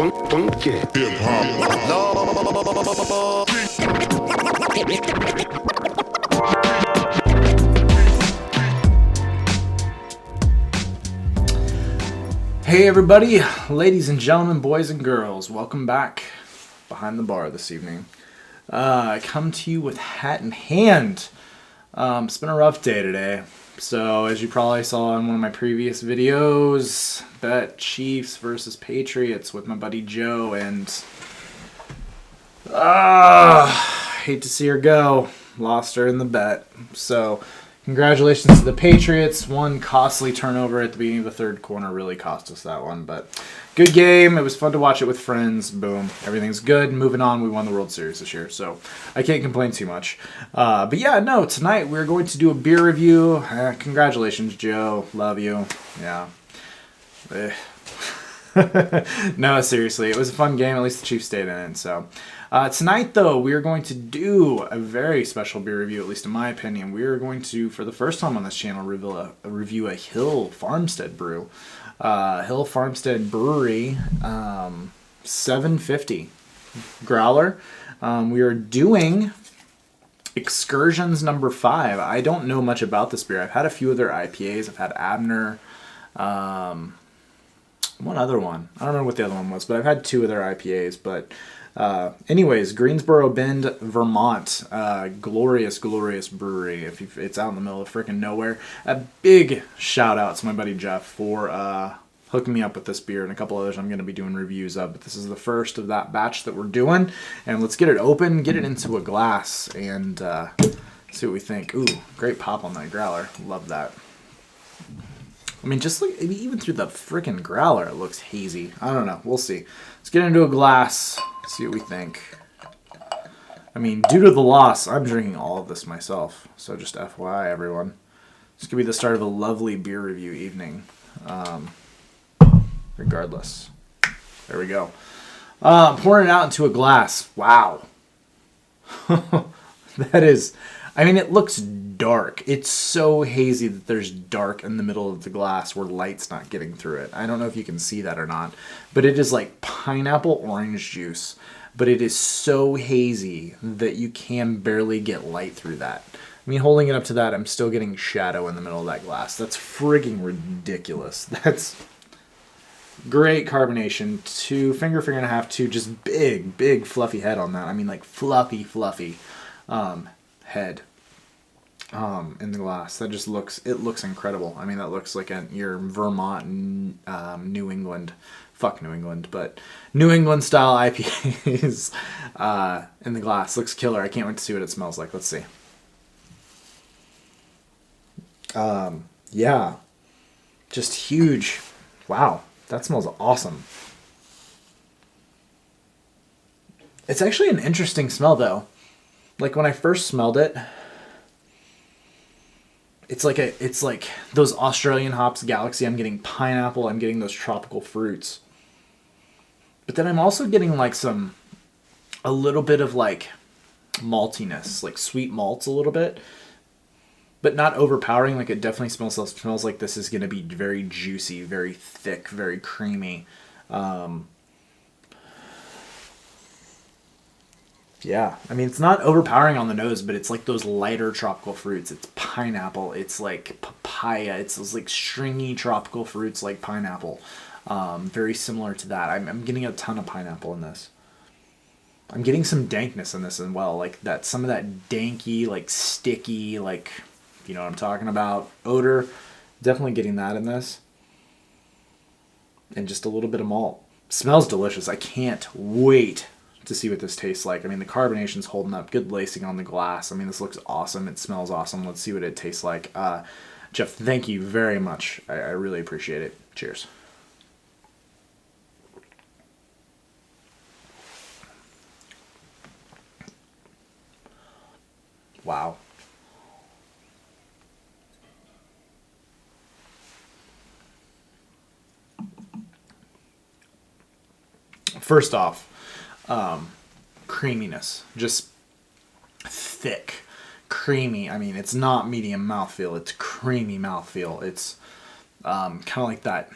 Funky. Hip hop. Hey everybody, ladies and gentlemen, boys and girls, welcome back behind the bar this evening. I come to you with hat in hand. It's been a rough day today. So as you probably saw in one of my previous videos, bet Chiefs versus Patriots with my buddy Joe, and hate to see her go. Lost her in the bet. So congratulations to the Patriots. One costly turnover at the beginning of the third quarter really cost us that one, but good game. It was fun to watch it with friends. Boom. Everything's good. Moving on. We won the World Series this year, so I can't complain too much. But yeah, no, tonight we're going to do a beer review. Congratulations, Joe. Love you. Yeah. No, seriously. It was a fun game. At least the Chiefs stayed in it, so... tonight, though, we are going to do a very special beer review, at least in my opinion. We are going to, for the first time on this channel, review a Hill Farmstead brew. Hill Farmstead Brewery 750 growler. We are doing Excursions number 5. I don't know much about this beer. I've had a few other IPAs. I've had Abner. One other one. I don't remember what the other one was, but I've had 2 other IPAs, but... anyways, Greensboro Bend, Vermont, glorious brewery. It's out in the middle of freaking nowhere. A big shout out to my buddy Geoff for hooking me up with this beer and a couple others I'm going to be doing reviews of. But this is the first of that batch that we're doing, and let's get it open, get it into a glass, and see what we think. Ooh, great pop on that growler. Love that. I mean, just look, even through the freaking growler, it looks hazy. I don't know. We'll see. Let's get into a glass, see what we think. I mean, due to the loss, I'm drinking all of this myself. So just FYI, everyone. This could be the start of a lovely beer review evening. Regardless. There we go. Pouring it out into a glass. Wow. That is... I mean, it looks dark. It's so hazy that there's dark in the middle of the glass where light's not getting through it. I don't know if you can see that or not, but it is like pineapple orange juice, but it is so hazy that you can barely get light through that. I mean, holding it up to that, I'm still getting shadow in the middle of that glass. That's frigging ridiculous. That's great carbonation. 2 finger and a half, 2 just big fluffy head on that. I mean, like fluffy head in the glass. That just looks incredible. I mean, that looks like your Vermont, New England, fuck New England, but New England style IPAs in the glass. Looks killer. I can't wait to see what it smells like. Let's see. Yeah, just huge. Wow, that smells awesome. It's actually an interesting smell though. Like when I first smelled it, it's like those Australian hops, Galaxy. I'm getting pineapple. I'm getting those tropical fruits. But then I'm also getting like a little bit of like maltiness, like sweet malts a little bit, but not overpowering. Like it definitely smells like this is going to be very juicy, very thick, very creamy. Yeah, I mean, it's not overpowering on the nose, but it's like those lighter tropical fruits. It's pineapple. It's like papaya. It's those like stringy tropical fruits like pineapple. Very similar to that. I'm getting a ton of pineapple in this. I'm getting some dankness in this as well. Like that, some of that danky, like sticky, like, you know what I'm talking about, odor. Definitely getting that in this. And just a little bit of malt. Smells delicious. I can't wait to see what this tastes like. I mean, the carbonation's holding up. Good lacing on the glass. I mean, this looks awesome. It smells awesome. Let's see what it tastes like. Geoff, thank you very much. I really appreciate it. Cheers. Wow. First off, creaminess, just thick, creamy. I mean, it's not medium mouthfeel, it's creamy mouthfeel. It's kind of like that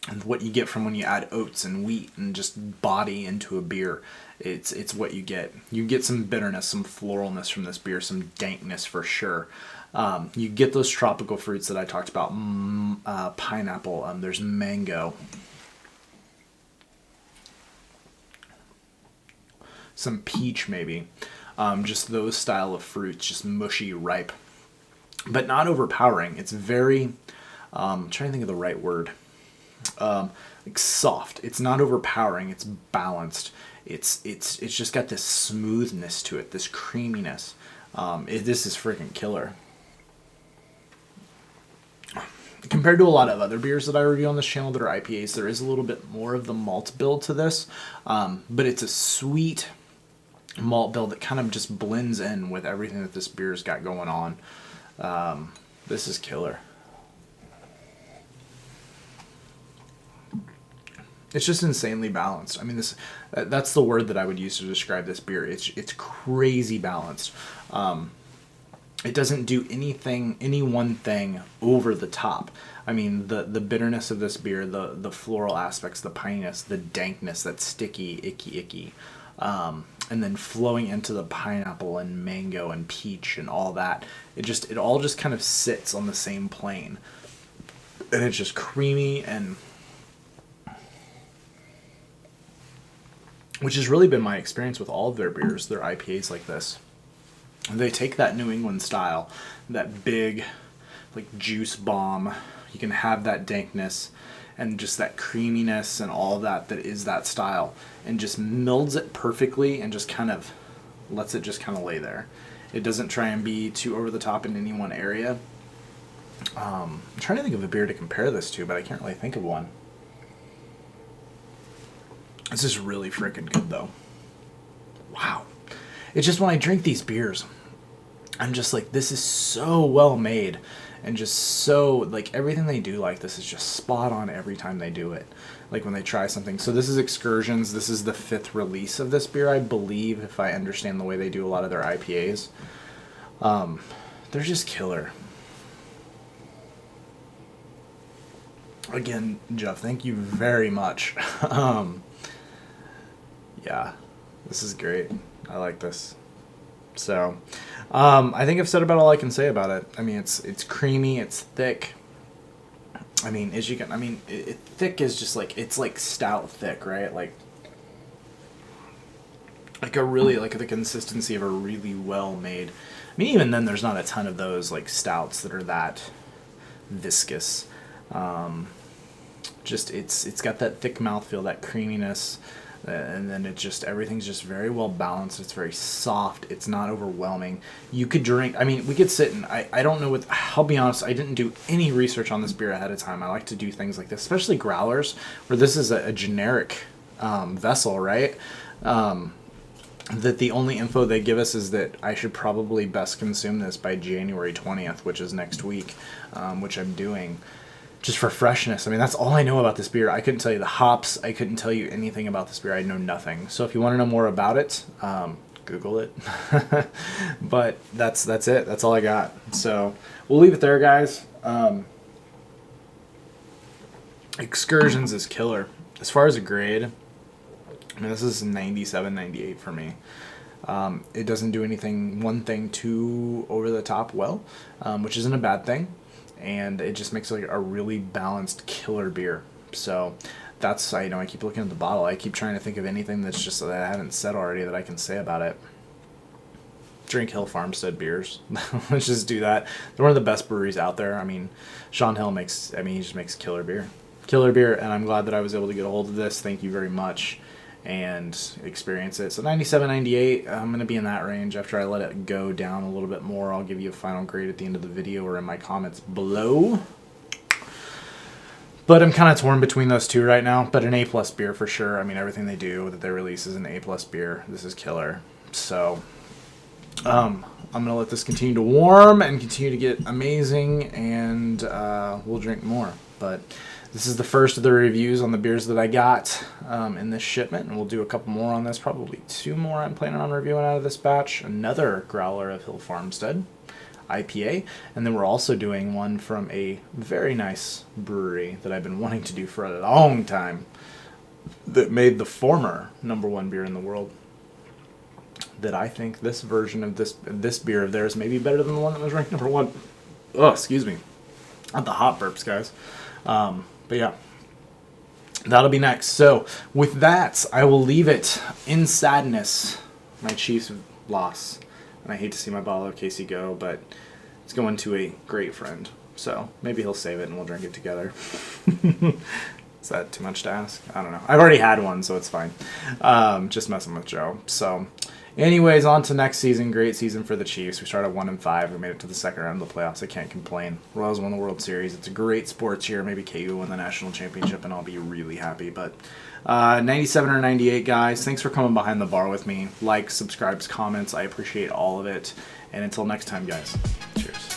and what you get from when you add oats and wheat and just body into a beer. It's what you get. You get some bitterness, some floralness from this beer, some dankness for sure. You get those tropical fruits that I talked about. Pineapple. There's mango. Some peach maybe. Just those style of fruits, just mushy, ripe, but not overpowering. It's very, I'm trying to think of the right word. Like soft. It's not overpowering. It's balanced. It's just got this smoothness to it, this creaminess. This is freaking killer. Compared to a lot of other beers that I review on this channel that are IPAs, there is a little bit more of the malt build to this, but it's a sweet malt bill that kind of just blends in with everything that this beer's got going on. This is killer. It's just insanely balanced. I mean, that's the word that I would use to describe this beer. It's crazy balanced. It doesn't do any one thing over the top. I mean, the bitterness of this beer, the floral aspects, the pininess, the dankness, that sticky, icky. And then flowing into the pineapple and mango and peach and all that. It all just kind of sits on the same plane. And it's just creamy, and which has really been my experience with all of their beers, their IPAs like this. They take that New England style, that big, like, juice bomb. You can have that dankness and just that creaminess and all of that is that style, and just melds it perfectly and just kind of lets it just kind of lay there. It doesn't try and be too over the top in any one area. I'm trying to think of a beer to compare this to, but I can't really think of one. This is really freaking good, though. Wow. It's just when I drink these beers, I'm just like, this is so well made, and just so, like, everything they do like this is just spot on every time they do it. Like when they try something. So this is Excursions. This is the 5th release of this beer, I believe, if I understand the way they do a lot of their IPAs. They're just killer. Again, Geoff, thank you very much. Yeah, this is great. I like this. So, I think I've said about all I can say about it. I mean, it's creamy, it's thick. I mean, as you can, I mean, thick is just like, it's like stout thick, right? Like a really, like the consistency of a really well made. I mean, even then, there's not a ton of those like stouts that are that viscous. Just it's got that thick mouthfeel, that creaminess. And then everything's just very well balanced. It's very soft. It's not overwhelming. You could drink, I mean, we could sit and I don't know I'll be honest, I didn't do any research on this beer ahead of time. I like to do things like this, especially growlers, where this is a generic vessel, right? That the only info they give us is that I should probably best consume this by January 20th, which is next week, which I'm doing. Just for freshness. I mean, that's all I know about this beer. I couldn't tell you the hops. I couldn't tell you anything about this beer. I know nothing. So if you want to know more about it, Google it. But that's it. That's all I got. So we'll leave it there, guys. Excursions is killer. As far as a grade, I mean, this is 97, 98 for me. It doesn't do one thing too over the top well, which isn't a bad thing. And it just makes like a really balanced killer beer. So that's, I keep looking at the bottle. I keep trying to think of anything that's just that I haven't said already that I can say about it. Drink Hill Farmstead beers. Let's just do that. They're one of the best breweries out there. I mean, Sean Hill he just makes killer beer. Killer beer, and I'm glad that I was able to get a hold of this. Thank you very much. And experience it. So 97, 98, I'm going to be in that range. After I let it go down a little bit more, I'll give you a final grade at the end of the video or in my comments below. But I'm kind of torn between those two right now. But an A+ beer for sure. I mean, everything they do that they release is an A+ beer. This is killer. So I'm going to let this continue to warm and continue to get amazing, and we'll drink more. But this is the first of the reviews on the beers that I got in this shipment, and we'll do a couple more on this, probably 2 more I'm planning on reviewing out of this batch. Another growler of Hill Farmstead. IPA. And then we're also doing one from a very nice brewery that I've been wanting to do for a long time, that made the former #1 beer in the world. That I think this version of this beer of theirs may be better than the one that was ranked #1. Oh, excuse me. Not the hot burps, guys. But yeah, that'll be next. So with that, I will leave it in sadness. My Chiefs loss. And I hate to see my bottle of Casey go, but it's going to a great friend. So maybe he'll save it and we'll drink it together. Is that too much to ask? I don't know. I've already had one, so it's fine. Just messing with Joe. So anyways, on to next season. Great season for the Chiefs. We started 1-5. We made it to the second round of the playoffs. I can't complain. Royals won the World Series. It's a great sports year. Maybe KU win the national championship, and I'll be really happy. But 97 or 98, guys. Thanks for coming behind the bar with me. Likes, subscribes, comments. I appreciate all of it. And until next time, guys. Cheers.